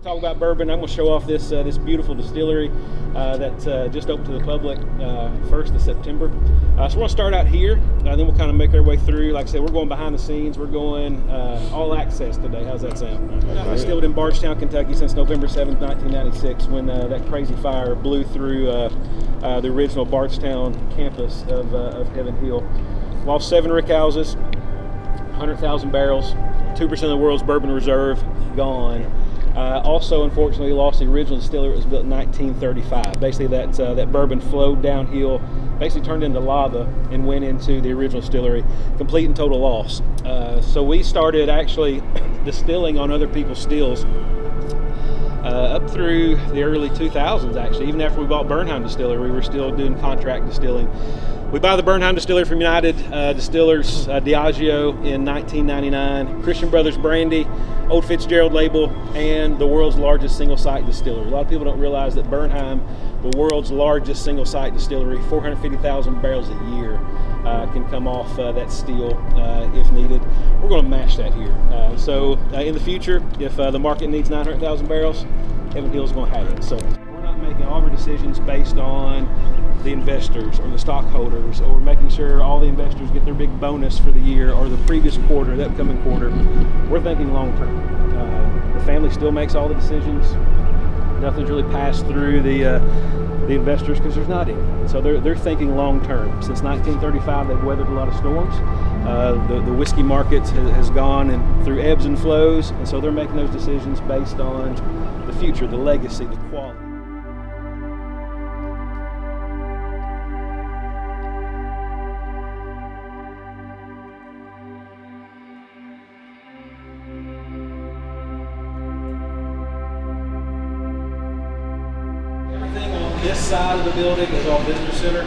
talk about bourbon. I'm going to show off this beautiful distillery that just opened to the public 1st of September. So we're going to start out here, then we'll kind of make our way through. Like I said, we're going behind the scenes. We're going all access today. How's that sound? Distilled in Bardstown, Kentucky since November 7th, 1996, when that crazy fire blew through the original Bardstown campus of Heaven Hill. Lost 7 rick houses, 100,000 barrels, 2% of the world's bourbon reserve gone. Also, unfortunately, lost the original distillery. It was built in 1935. Basically, that bourbon flowed downhill, basically turned into lava and went into the original distillery. Complete and total loss. So we started actually distilling on other people's stills up through the early 2000s, actually. Even after we bought Bernheim Distillery, we were still doing contract distilling. We buy the Bernheim Distillery from United Distillers, Diageo in 1999, Christian Brothers Brandy, Old Fitzgerald label, and the world's largest single-site distillery. A lot of people don't realize that Bernheim, the world's largest single-site distillery, 450,000 barrels a year can come off that still if needed. We're going to mash that here. So in the future, if the market needs 900,000 barrels, Heaven Hill is going to have it. So we're not making all of our decisions based on the investors or the stockholders, or making sure all the investors get their big bonus for the year or the previous quarter, the upcoming quarter. We're thinking long term. The family still makes all the decisions. Nothing's really passed through the investors because there's not any. And so they're thinking long term. Since 1935, they've weathered a lot of storms. The whiskey market has gone and through ebbs and flows, and so they're making those decisions based on the future, the legacy, the quality. This side of the building is all visitor center.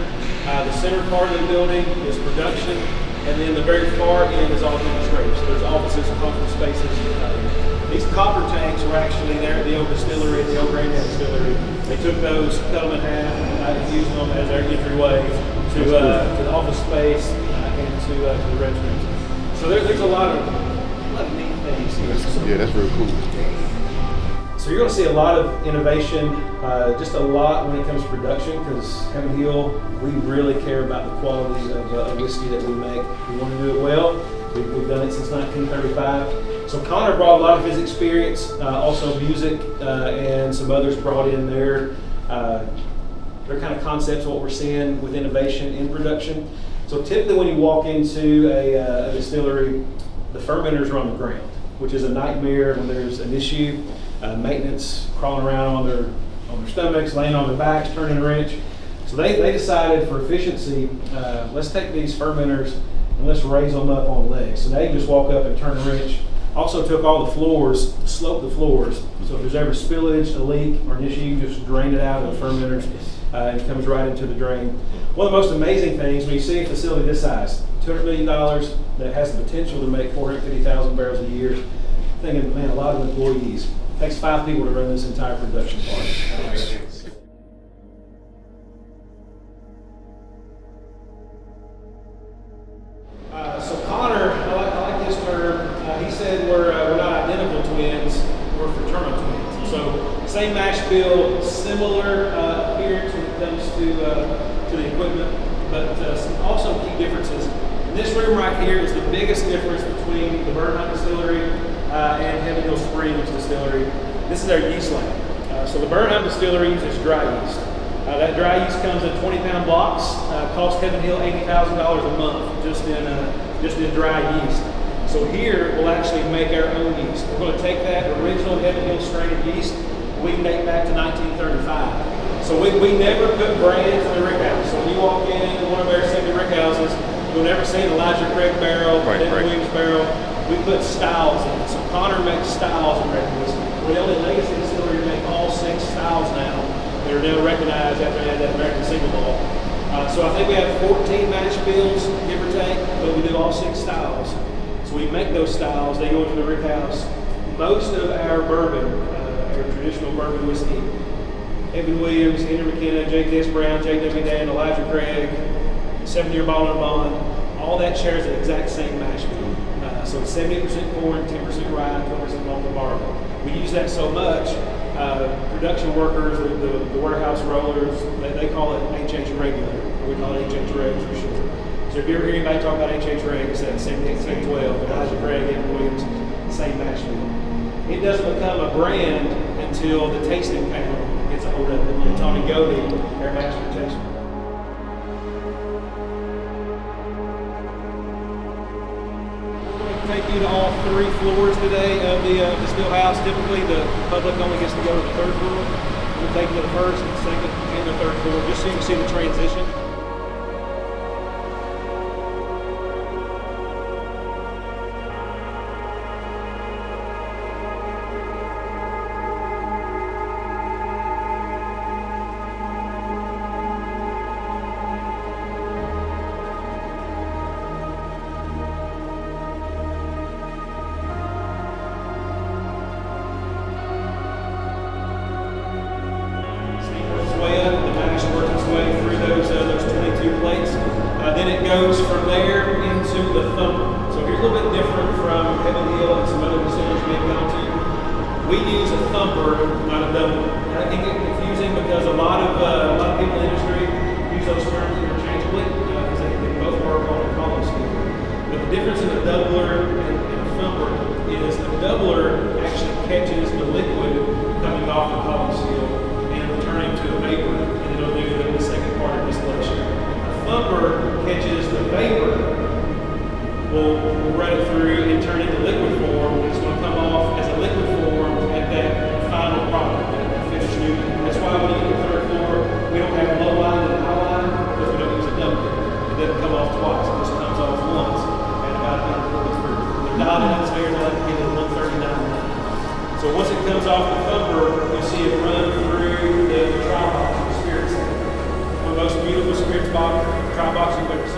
The center part of the building is production, and then the very far end is all administrative. So there's offices and conference spaces. These copper tanks were actually there at the old distillery, at the old Granddad Distillery. They took those, cut them in half, and used them as their entryway to the office space and to the restrooms. So there's a lot of neat things here. Yeah, that's really cool. So you're going to see a lot of innovation, just a lot when it comes to production, because Heaven Hill, we really care about the quality of whiskey that we make. We want to do it well. We've done it since 1935. So Connor brought a lot of his experience, also music, and some others brought in their kind of concepts of what we're seeing with innovation in production. So typically when you walk into a distillery, the fermenters are on the ground, which is a nightmare when there's an issue. Maintenance crawling around on their stomachs, laying on their backs, turning a wrench. So they decided for efficiency, let's take these fermenters and let's raise them up on legs. So they just walk up and turn a wrench. Also took all the floors, sloped the floors. So if there's ever spillage, a leak, or an issue, you just drain it out of the fermenters and it comes right into the drain. One of the most amazing things when you see a facility this size, $200 million that has the potential to make 450,000 barrels a year, thinking, man, a lot of employees. It takes 5 people to run this entire production part. So Connor, I like his term. He said we're not identical twins, we're fraternal twins. So same mash bill, similar appearance when it comes to the equipment, but some also key differences. And this room right here is the biggest difference between the Bernheim Distillery and Heaven Hill Springs Distillery. This is our yeast lab. So the Bernheim Distillery uses dry yeast. That dry yeast comes in 20-pound blocks. Costs Heaven Hill $80,000 a month just in dry yeast. So here we'll actually make our own yeast. We're going to take that original Heaven Hill strain of yeast. We can date back to 1935. So we never put brands in the rick house. So when you walk in one of our 70 rick houses, you'll never see an Elijah Craig barrel, David Williams barrel. We put styles in it. So Connor makes styles in American whiskey. We're the only legacy distillery to make all 6 styles now that are now recognized after they had that American single malt. So I think we have 14 mash bills, give or take, but we do all 6 styles. So we make those styles, they go into the rick house. Most of our bourbon, our traditional bourbon whiskey, Evan Williams, Henry McKenna, J.T.S. Brown, J.W. Dan, Elijah Craig, 7-year bottle and bond, all that shares the exact same mash bill. So it's 70% corn, 10% rye, 20% malted barley. We use that so much, production workers, the warehouse rollers, they call it HH regular. We call it HH reg for short. So if you ever hear anybody talk about HH reg, it's that same 12, Elijah Gregg, and Williams, same mash bill. It doesn't become a brand until the tasting panel gets a hold of it. And Tony Godey, our master taster. Take you to all 3 floors today of the still house. Typically, the public only gets to go to the 3rd floor. We'll take you to the 1st, and 2nd, and the 3rd floor, just so you can see the transition. Then it goes from there into the thumper. So here's a little bit different from Heaven Hill and some other distilleries you may have gone to. We use a thumper, not a double. And that can get confusing because a lot of people in the industry use those terms interchangeably because they both work on a column scale. But the difference in a doubler and a thumper is the doubler actually catches the liquid coming off the column scale and returning to a vapor, and it'll do the second part of distillation. Thumper catches the vapor, we'll run it through and turn it to liquid form. It's going to come off as a liquid form at that final product, that finished unit. That's why when you get to the 3rd floor, we don't have a low line and a high line because we don't use a double. It doesn't come off twice, it just comes off once at about 143. They're dialed in upstairs, I like to get it at 139. So once it comes off the thumper, you'll see it run through the dry box, the spirit center. One of the most beautiful spirits box, dry box you've ever seen.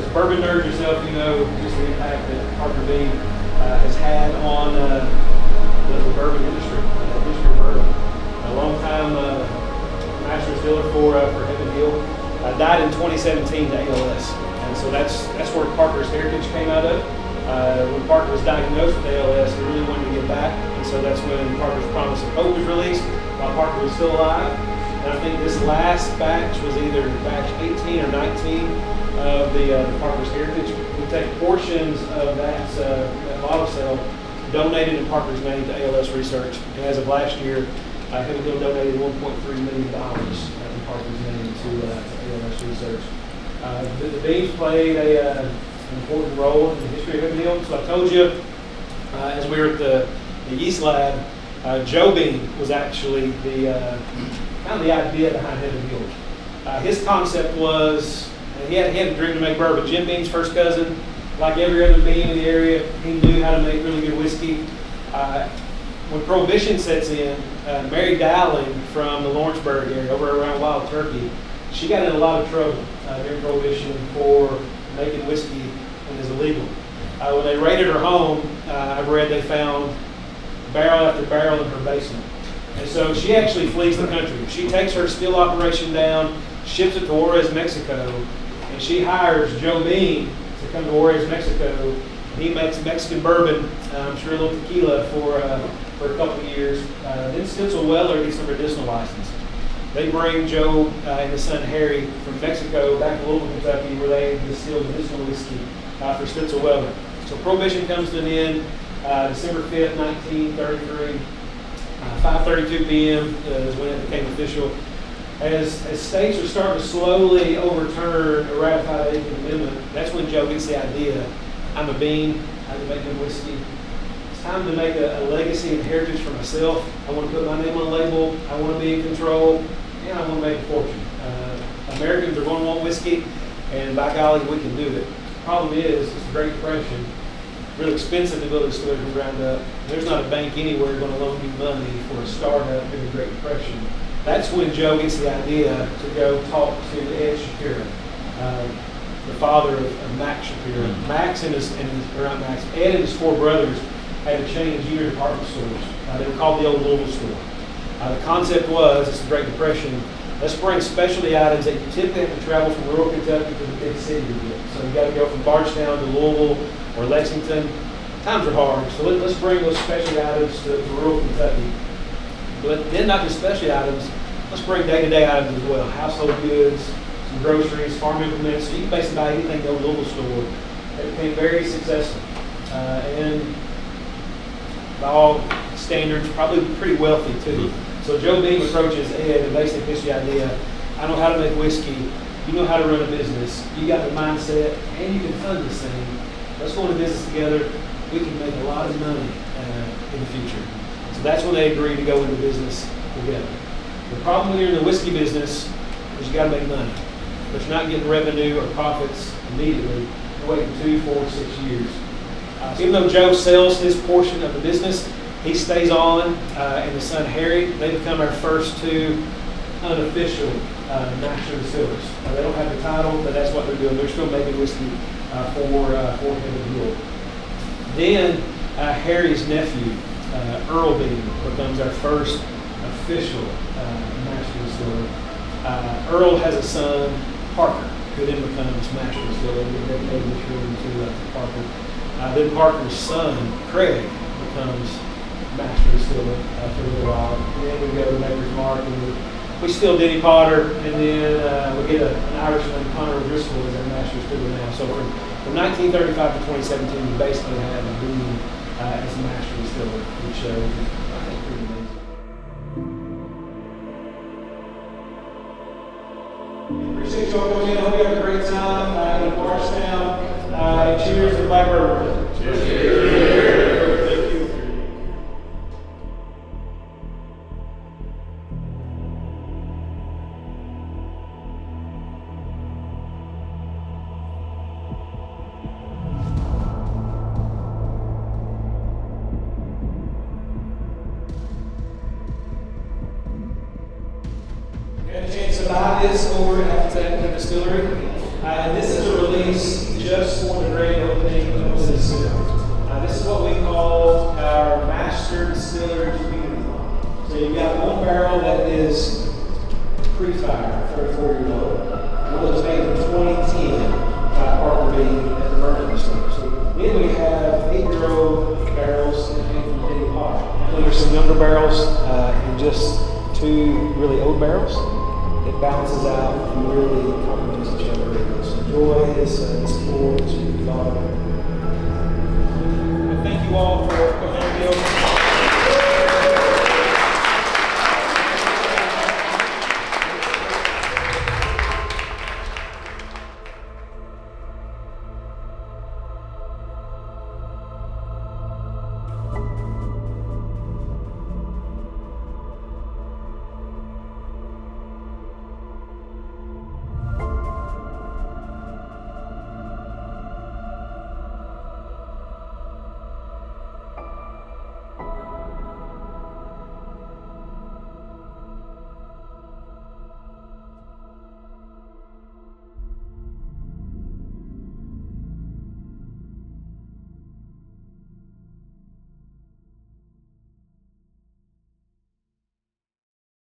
Bourbon nerds yourself, you know just the impact that Parker Bean has had on the bourbon industry, the history of bourbon. A long time master distiller for Heaven Hill. Died in 2017 to ALS, and so that's where Parker's heritage came out of. When Parker was diagnosed with ALS, he really wanted to get back, and so that's when Parker's Promise of Hope was released while Parker was still alive. And I think this last batch was either batch 18 or 19 of the Parker's Heritage. We take portions of that bottle sale, donated in Parker's name to ALS research. And as of last year, Heaven Hill donated $1.3 million in Parker's name to ALS research. The beans played an important role in the history of Heaven Hill. So I told you, as we were at the yeast lab, Joe Bean was actually the kind of the idea behind Heaven Hill. His concept was, he had a dream to make bourbon. Jim Bean's first cousin, like every other Bean in the area, he knew how to make really good whiskey. When Prohibition sets in, Mary Dowling from the Lawrenceburg area, over around Wild Turkey, she got in a lot of trouble during Prohibition for making whiskey when it's illegal. When they raided her home, I've read they found barrel after barrel in her basement. And so she actually flees the country. She takes her still operation down, ships it to Juarez, Mexico, and she hires Joe Bean to come to Juarez, Mexico. He makes Mexican bourbon, I'm sure a little tequila for a couple of years. Then Stitzel Weller gets a medicinal license. They bring Joe and his son Harry from Mexico back to Louisville, Kentucky, where they distill medicinal whiskey for Stitzel Weller. So Prohibition comes to an end December 5th, 1933. 5:32 p.m. Is when it became official. As states are starting to slowly overturn or ratify the 18th Amendment, that's when Joe gets the idea. I'm a bean, I can make good whiskey. It's time to make a legacy and heritage for myself. I want to put my name on a label. I want to be in control, and I want to make a fortune. Americans are going to want whiskey, and by golly, we can do it. The problem is, it's the Great Depression. Really expensive to build a distillery from the ground up. There's not a bank anywhere going to loan you money for a startup in the Great Depression. That's when Joe gets the idea to go talk to Ed Shapiro, the father of Max Shapiro. Max and Ed and his 4 brothers had a chain of junior department stores. They were called the Old Louisville Store. The concept was, it's the Great Depression, let's bring specialty items that you typically have to travel from rural Kentucky to the big city to get. So you got to go from Bardstown to Louisville or Lexington. Times are hard, so let's bring those specialty items to rural Kentucky. But then not just specialty items, let's bring day-to-day items as well. Household goods, some groceries, farm implements. So you can basically buy anything in the Old Louisville store. It became very successful. And by all standards, probably pretty wealthy too. So Joe Beam approaches Ed and basically pitches the idea, I know how to make whiskey, you know how to run a business, you got the mindset, and you can fund this thing. Let's go into business together. We can make a lot of money in the future. So that's when they agreed to go into business together. The problem when you're in the whiskey business is you got to make money, but you're not getting revenue or profits immediately. You're waiting 2, 4, 6 years. Even though Joe sells his portion of the business, he stays on, and his son Harry, they become our first 2 unofficial master distillers. They don't have the title, but that's what they're doing. They're still making whiskey for Heaven Hill. Then Harry's nephew, Earl Beam, becomes our first official master distiller. Earl has a son, Parker, who then becomes master distiller. We dedicated this room to Parker. Then Parker's son, Craig, becomes master distiller for a little while. And then we go to Maker's Mark, and we still Denny Potter, and then we get an Irishman, Connor Driscoll, as our master distiller now. So from 1935 to 2017, we basically have a boom as a master distiller, which is, I think, pretty amazing. Appreciate y'all coming in. I hope you have a great time in Bardstown. Cheers to Black Bourbon. Cheers. Thank you. Had a chance to buy this over at the distillery. And this is a release just for the grand opening of the distillery. This is what we call our master distiller community. So you've got one barrel that is pre-fire, 34-year-old. One that was made in 2010 by Parker Beam at the Bourbon distillery. So then we have 8-year-old barrels that came from Denny Potter. Then there's some younger barrels and just 2 really old barrels. It balances out and really complements each other. So enjoy this pour that you've got. Thank you all for coming.